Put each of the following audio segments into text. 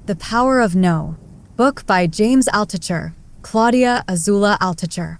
The Power of No. Book by James Altucher, Claudia Azula Altucher.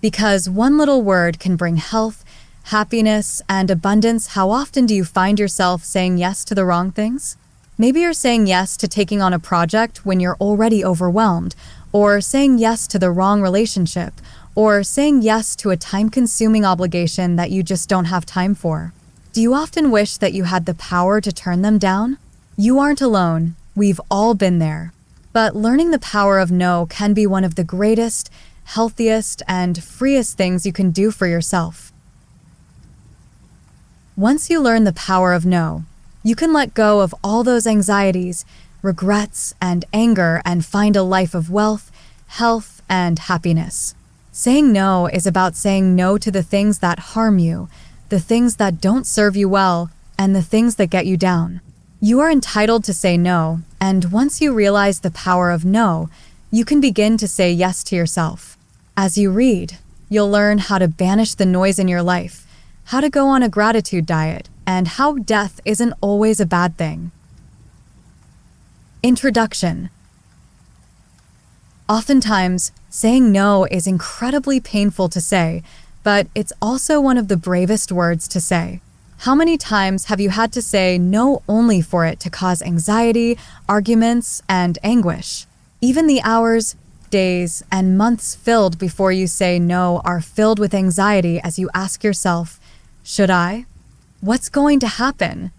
Because one little word can bring health, happiness, and abundance, how often do you find yourself saying yes to the wrong things? Maybe you're saying yes to taking on a project when you're already overwhelmed, or saying yes to the wrong relationship, or saying yes to a time-consuming obligation that you just don't have time for. Do you often wish that you had the power to turn them down? You aren't alone. We've all been there. But learning the power of no can be one of the greatest, healthiest, and freest things you can do for yourself. Once you learn the power of no, you can let go of all those anxieties, regrets, and anger and find a life of wealth, health, and happiness. Saying no is about saying no to the things that harm you, the things that don't serve you well, and the things that get you down. You are entitled to say no, and once you realize the power of no, you can begin to say yes to yourself. As you read, you'll learn how to banish the noise in your life, how to go on a gratitude diet, and how death isn't always a bad thing. Introduction. Oftentimes, saying no is incredibly painful to say, but it's also one of the bravest words to say. How many times have you had to say no only for it to cause anxiety, arguments, and anguish? Even the hours, days, and months filled before you say no are filled with anxiety as you ask yourself, should I? What's going to happen?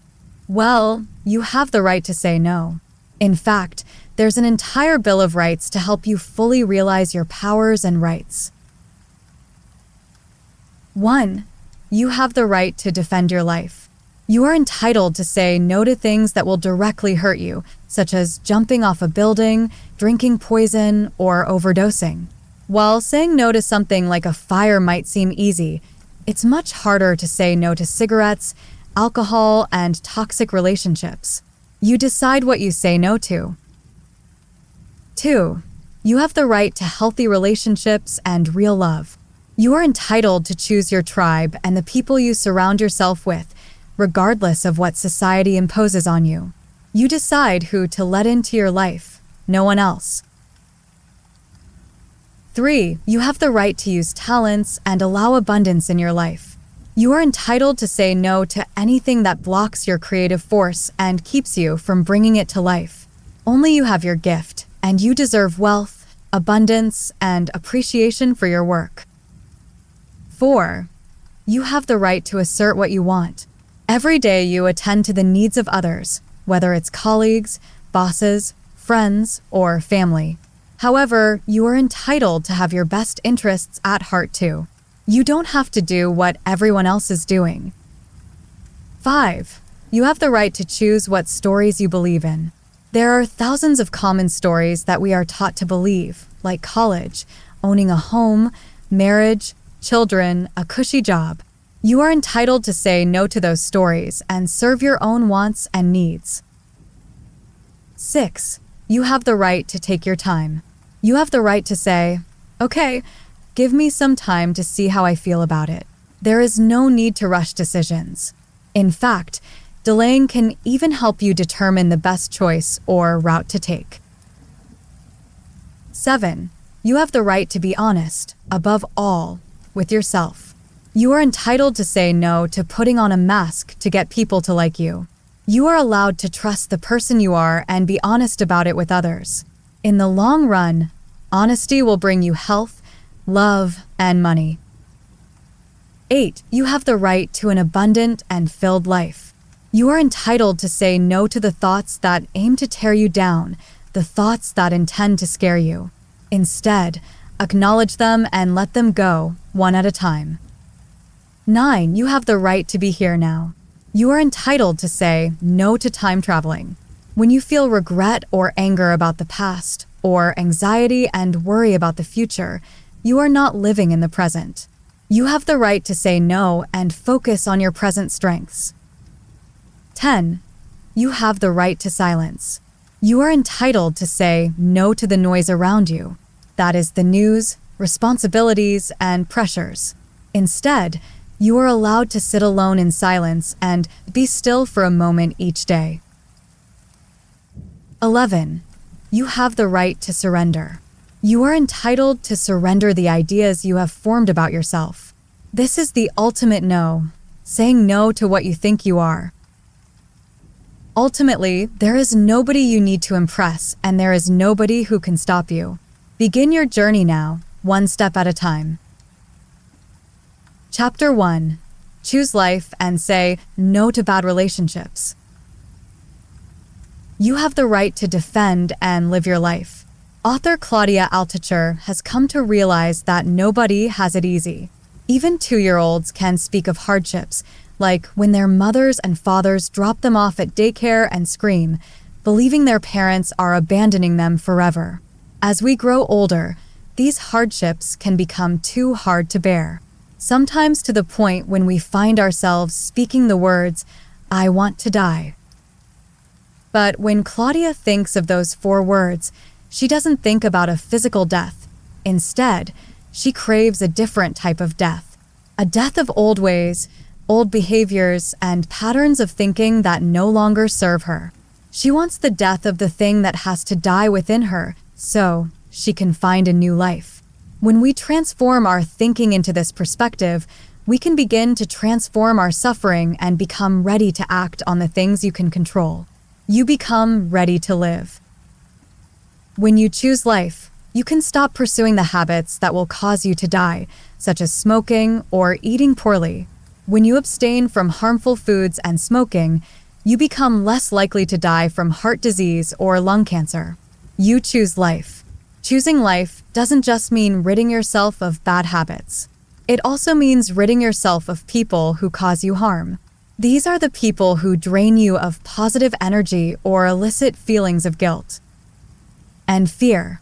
Well, you have the right to say no. In fact, there's an entire Bill of Rights to help you fully realize your powers and rights. 1. You have the right to defend your life. You are entitled to say no to things that will directly hurt you, such as jumping off a building, drinking poison, or overdosing. While saying no to something like a fire might seem easy, it's much harder to say no to cigarettes, alcohol, and toxic relationships. You decide what you say no to. 2. You have the right to healthy relationships and real love. You are entitled to choose your tribe and the people you surround yourself with, regardless of what society imposes on you. You decide who to let into your life, no one else. 3. You have the right to use talents and allow abundance in your life. You are entitled to say no to anything that blocks your creative force and keeps you from bringing it to life. Only you have your gift, and you deserve wealth, abundance, and appreciation for your work. 4. You have the right to assert what you want. Every day you attend to the needs of others, whether it's colleagues, bosses, friends, or family. However, you are entitled to have your best interests at heart too. You don't have to do what everyone else is doing. 5. You have the right to choose what stories you believe in. There are thousands of common stories that we are taught to believe, like college, owning a home, marriage, children, a cushy job. You are entitled to say no to those stories and serve your own wants and needs. 6. You have the right to take your time. You have the right to say, okay, give me some time to see how I feel about it. There is no need to rush decisions. In fact, delaying can even help you determine the best choice or route to take. 7. You have the right to be honest, above all, with yourself. You are entitled to say no to putting on a mask to get people to like you. You are allowed to trust the person you are and be honest about it with others. In the long run, honesty will bring you health, love, and money. 8. You have the right to an abundant and filled life. You are entitled to say no to the thoughts that aim to tear you down, the thoughts that intend to scare you. Instead, acknowledge them and let them go, one at a time. 9. You have the right to be here now. You are entitled to say no to time traveling. When you feel regret or anger about the past, or anxiety and worry about the future, you are not living in the present. You have the right to say no and focus on your present strengths. 10. You have the right to silence. You are entitled to say no to the noise around you. That is the news, responsibilities, and pressures. Instead, You are allowed to sit alone in silence and be still for a moment each day. 11. You have the right to surrender. You are entitled to surrender the ideas you have formed about yourself. This is the ultimate no, saying no to what you think you are. Ultimately, there is nobody you need to impress, and there is nobody who can stop you. Begin your journey now, one step at a time. Chapter 1. Choose life and say no to bad relationships. You have the right to defend and live your life. Author Claudia Altucher has come to realize that nobody has it easy. Even 2-year-olds can speak of hardships, like when their mothers and fathers drop them off at daycare and scream, believing their parents are abandoning them forever. As we grow older, these hardships can become too hard to bear, sometimes to the point when we find ourselves speaking the words, "I want to die." But when Claudia thinks of those 4 words, she doesn't think about a physical death. Instead, she craves a different type of death. A death of old ways, old behaviors, and patterns of thinking that no longer serve her. She wants the death of the thing that has to die within her, so she can find a new life. When we transform our thinking into this perspective, we can begin to transform our suffering and become ready to act on the things you can control. You become ready to live. When you choose life, you can stop pursuing the habits that will cause you to die, such as smoking or eating poorly. When you abstain from harmful foods and smoking, you become less likely to die from heart disease or lung cancer. You choose life. Choosing life doesn't just mean ridding yourself of bad habits. It also means ridding yourself of people who cause you harm. These are the people who drain you of positive energy or elicit feelings of guilt and fear.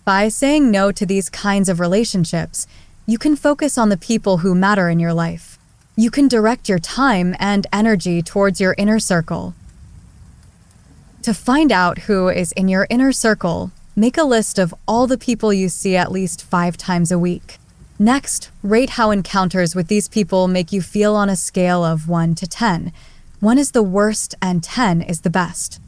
By saying no to these kinds of relationships, you can focus on the people who matter in your life. You can direct your time and energy towards your inner circle. To find out who is in your inner circle, make a list of all the people you see at least 5 times a week. Next, rate how encounters with these people make you feel on a scale of 1 to 10. 1 is the worst and 10 is the best.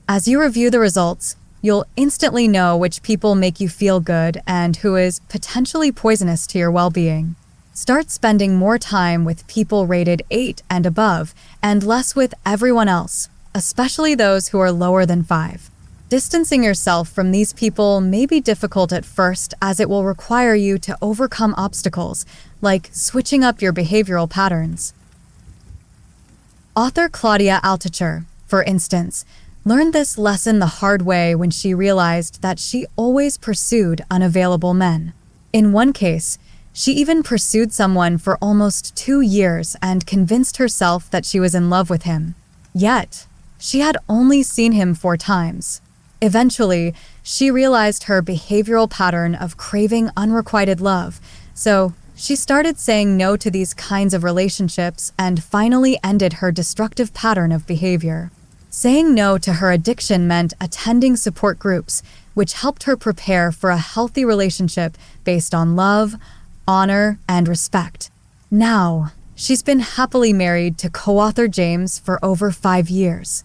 As you review the results, you'll instantly know which people make you feel good and who is potentially poisonous to your well-being. Start spending more time with people rated 8 and above, and less with everyone else, especially those who are lower than 5. Distancing yourself from these people may be difficult at first, as it will require you to overcome obstacles, like switching up your behavioral patterns. Author Claudia Altucher, for instance, learned this lesson the hard way when she realized that she always pursued unavailable men. In one case, she even pursued someone for almost 2 years and convinced herself that she was in love with him. Yet, she had only seen him 4 times. Eventually, she realized her behavioral pattern of craving unrequited love, so she started saying no to these kinds of relationships and finally ended her destructive pattern of behavior. Saying no to her addiction meant attending support groups, which helped her prepare for a healthy relationship based on love, honor, and respect. Now, she's been happily married to co-author James for over 5 years.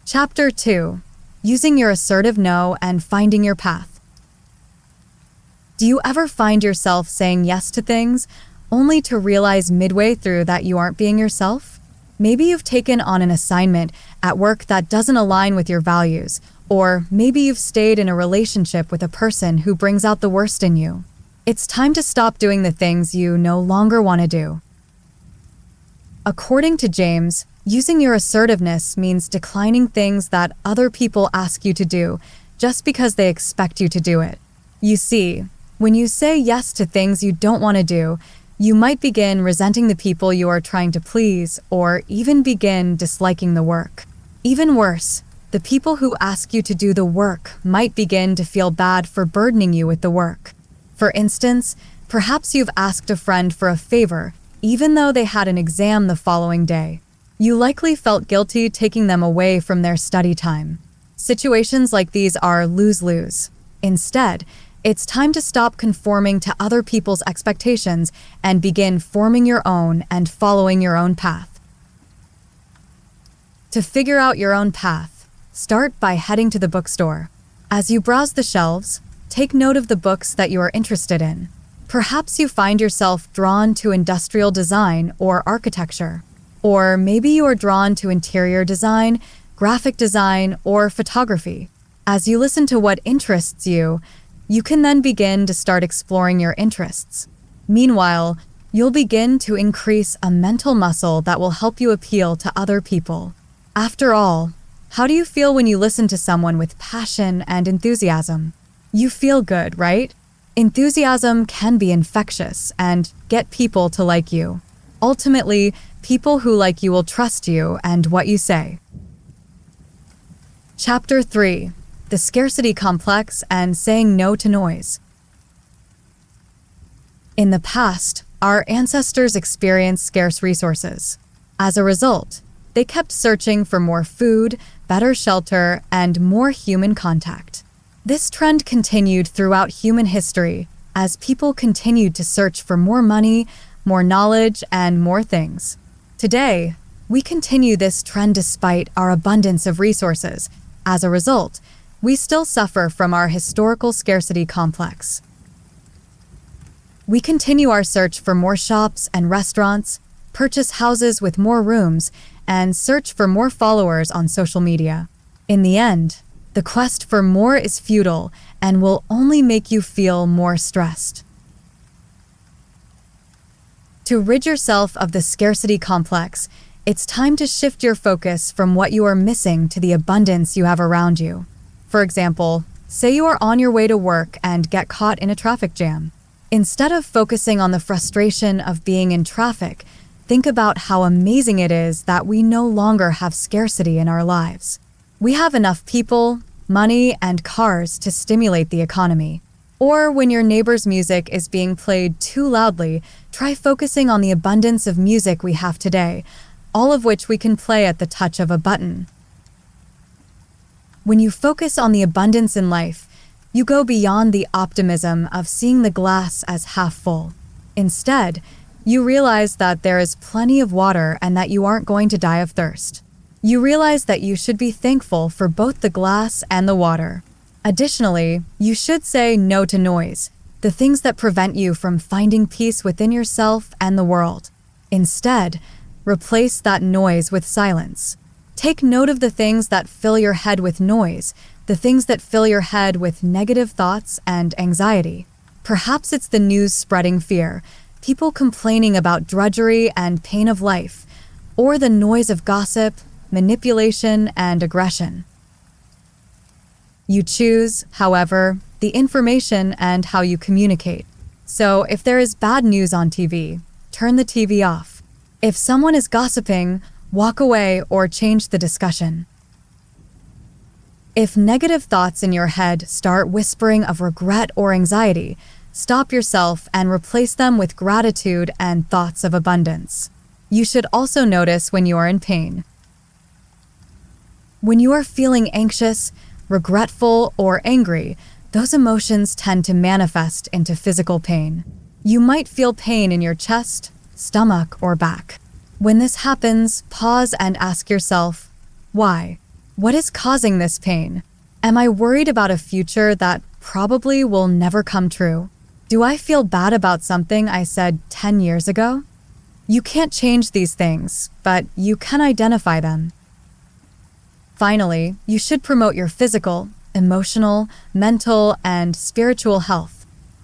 Chapter 2. Using your assertive no and finding your path. Do you ever find yourself saying yes to things, only to realize midway through that you aren't being yourself? Maybe you've taken on an assignment at work that doesn't align with your values, or maybe you've stayed in a relationship with a person who brings out the worst in you. It's time to stop doing the things you no longer want to do. According to James, using your assertiveness means declining things that other people ask you to do just because they expect you to do it. You see, when you say yes to things you don't want to do, you might begin resenting the people you are trying to please, or even begin disliking the work. Even worse, the people who ask you to do the work might begin to feel bad for burdening you with the work. For instance, perhaps you've asked a friend for a favor, even though they had an exam the following day. You likely felt guilty taking them away from their study time. Situations like these are lose-lose. Instead, It's time to stop conforming to other people's expectations and begin forming your own and following your own path. To figure out your own path, start by heading to the bookstore. As you browse the shelves, take note of the books that you are interested in. Perhaps you find yourself drawn to industrial design or architecture. Or maybe you are drawn to interior design, graphic design, or photography. As you listen to what interests you, you can then begin to start exploring your interests. Meanwhile, you'll begin to increase a mental muscle that will help you appeal to other people. After all, how do you feel when you listen to someone with passion and enthusiasm? You feel good, right? Enthusiasm can be infectious and get people to like you. Ultimately, people who like you will trust you and what you say. Chapter 3: The Scarcity Complex and Saying No to Noise. In the past, our ancestors experienced scarce resources. As a result, they kept searching for more food, better shelter, and more human contact. This trend continued throughout human history as people continued to search for more money, more knowledge, and more things. Today, we continue this trend despite our abundance of resources. As a result, we still suffer from our historical scarcity complex. We continue our search for more shops and restaurants, purchase houses with more rooms, and search for more followers on social media. In the end, the quest for more is futile and will only make you feel more stressed. To rid yourself of the scarcity complex, it's time to shift your focus from what you are missing to the abundance you have around you. For example, say you are on your way to work and get caught in a traffic jam. Instead of focusing on the frustration of being in traffic, think about how amazing it is that we no longer have scarcity in our lives. We have enough people, money, and cars to stimulate the economy. Or when your neighbor's music is being played too loudly, try focusing on the abundance of music we have today, all of which we can play at the touch of a button. When you focus on the abundance in life, you go beyond the optimism of seeing the glass as half full. Instead, you realize that there is plenty of water and that you aren't going to die of thirst. You realize that you should be thankful for both the glass and the water. Additionally, you should say no to noise, the things that prevent you from finding peace within yourself and the world. Instead, replace that noise with silence. Take note of the things that fill your head with noise, the things that fill your head with negative thoughts and anxiety. Perhaps it's the news spreading fear, people complaining about drudgery and pain of life, or the noise of gossip, manipulation, and aggression. You choose, however, the information and how you communicate. So if there is bad news on TV, turn the TV off. If someone is gossiping, walk away or change the discussion. If negative thoughts in your head start whispering of regret or anxiety, stop yourself and replace them with gratitude and thoughts of abundance. You should also notice when you are in pain. When you are feeling anxious, regretful, or angry, those emotions tend to manifest into physical pain. You might feel pain in your chest, stomach, or back. When this happens, pause and ask yourself, why? What is causing this pain? Am I worried about a future that probably will never come true? Do I feel bad about something I said 10 years ago? You can't change these things, but you can identify them. Finally, you should promote your physical, emotional, mental, and spiritual health.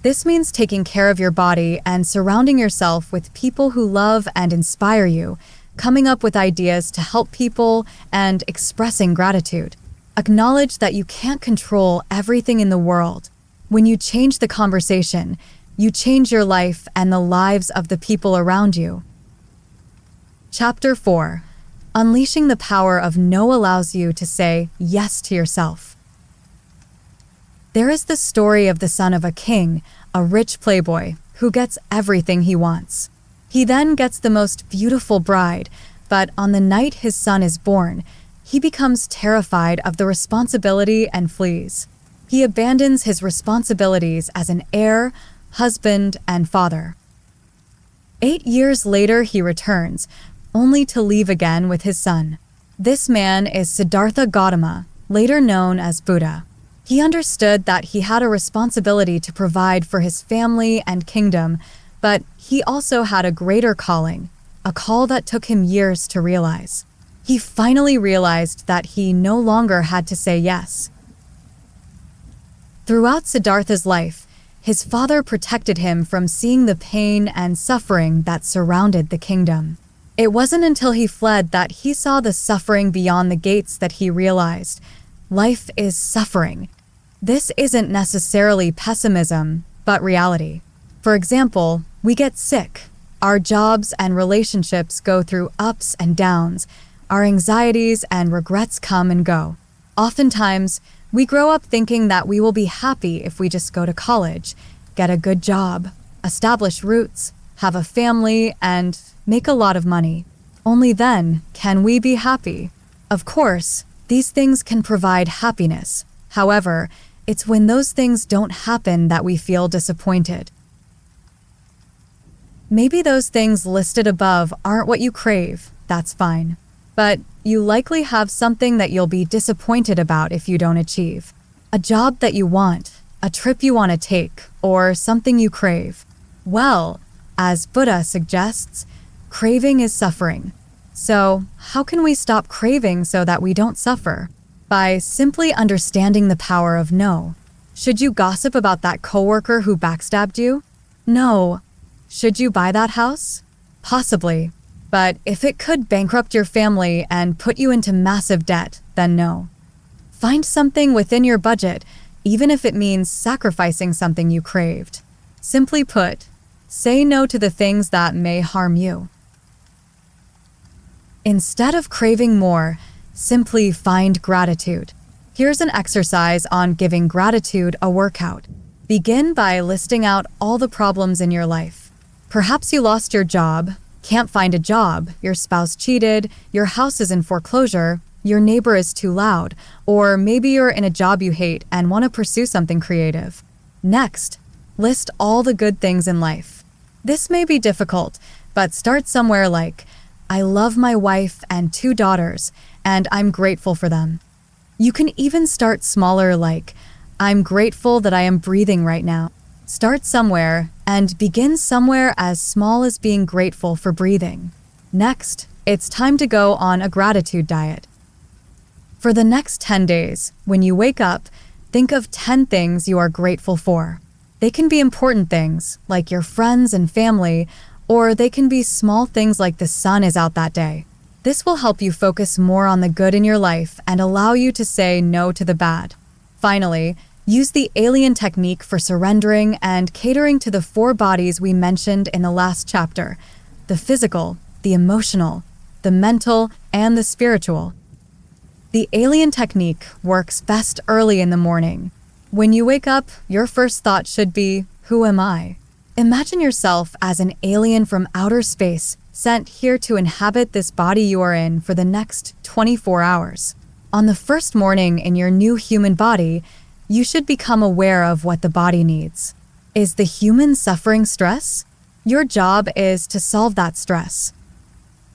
This means taking care of your body and surrounding yourself with people who love and inspire you, coming up with ideas to help people, and expressing gratitude. Acknowledge that you can't control everything in the world. When you change the conversation, you change your life and the lives of the people around you. Chapter 4: Unleashing the power of no allows you to say yes to yourself. There is the story of the son of a king, a rich playboy, who gets everything he wants. He then gets the most beautiful bride, but on the night his son is born, he becomes terrified of the responsibility and flees. He abandons his responsibilities as an heir, husband, and father. 8 years later, he returns, only to leave again with his son. This man is Siddhartha Gautama, later known as Buddha. He understood that he had a responsibility to provide for his family and kingdom, but he also had a greater calling, a call that took him years to realize. He finally realized that he no longer had to say yes. Throughout Siddhartha's life, his father protected him from seeing the pain and suffering that surrounded the kingdom. It wasn't until he fled that he saw the suffering beyond the gates that he realized, life is suffering. This isn't necessarily pessimism, but reality. For example, we get sick. Our jobs and relationships go through ups and downs. Our anxieties and regrets come and go. Oftentimes, we grow up thinking that we will be happy if we just go to college, get a good job, establish roots, have a family, and make a lot of money. Only then can we be happy. Of course, these things can provide happiness. However, it's when those things don't happen that we feel disappointed. Maybe those things listed above aren't what you crave, that's fine. But you likely have something that you'll be disappointed about if you don't achieve. A job that you want, a trip you want to take, or something you crave. Well, as Buddha suggests, craving is suffering. So, how can we stop craving so that we don't suffer? By simply understanding the power of no. Should you gossip about that coworker who backstabbed you? No. Should you buy that house? Possibly. But if it could bankrupt your family and put you into massive debt, then no. Find something within your budget, even if it means sacrificing something you craved. Simply put, say no to the things that may harm you. Instead of craving more, simply find gratitude. Here's an exercise on giving gratitude a workout. Begin by listing out all the problems in your life. Perhaps you lost your job, can't find a job, your spouse cheated, your house is in foreclosure, your neighbor is too loud, or maybe you're in a job you hate and want to pursue something creative. Next, list all the good things in life. This may be difficult, but start somewhere like, I love my wife and 2 daughters, and I'm grateful for them. You can even start smaller like, I'm grateful that I am breathing right now. Start somewhere and begin somewhere as small as being grateful for breathing. Next, it's time to go on a gratitude diet. For the next 10 days, when you wake up, think of 10 things you are grateful for. They can be important things, like your friends and family, or they can be small things like the sun is out that day. This will help you focus more on the good in your life and allow you to say no to the bad. Finally, use the alien technique for surrendering and catering to the 4 bodies we mentioned in the last chapter: the physical, the emotional, the mental, and the spiritual. The alien technique works best early in the morning. When you wake up, your first thought should be, who am I? Imagine yourself as an alien from outer space sent here to inhabit this body you are in for the next 24 hours. On the first morning in your new human body, you should become aware of what the body needs. Is the human suffering stress? Your job is to solve that stress.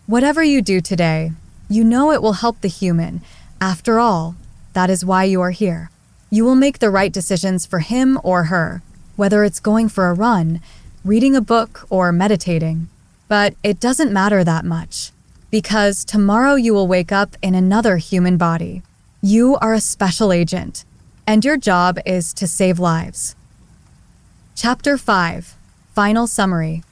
Whatever you do today, you know it will help the human. After all, that is why you are here. You will make the right decisions for him or her, whether it's going for a run, reading a book, or meditating. But it doesn't matter that much, because tomorrow you will wake up in another human body. You are a special agent, and your job is to save lives. Chapter 5, Final Summary.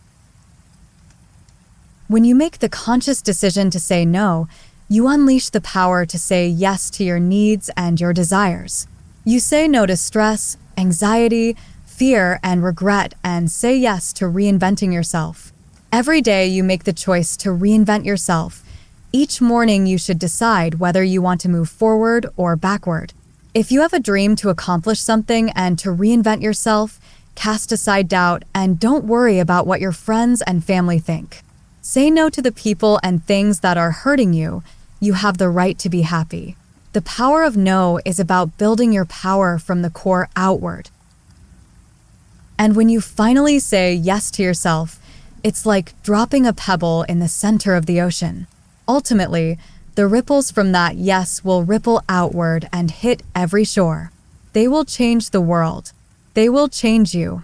When you make the conscious decision to say no, you unleash the power to say yes to your needs and your desires. You say no to stress, anxiety, fear, and regret, and say yes to reinventing yourself. Every day you make the choice to reinvent yourself. Each morning you should decide whether you want to move forward or backward. If you have a dream to accomplish something and to reinvent yourself, cast aside doubt and don't worry about what your friends and family think. Say no to the people and things that are hurting you. You have the right to be happy. The power of no is about building your power from the core outward. And when you finally say yes to yourself, it's like dropping a pebble in the center of the ocean. Ultimately, the ripples from that yes will ripple outward and hit every shore. They will change the world. They will change you.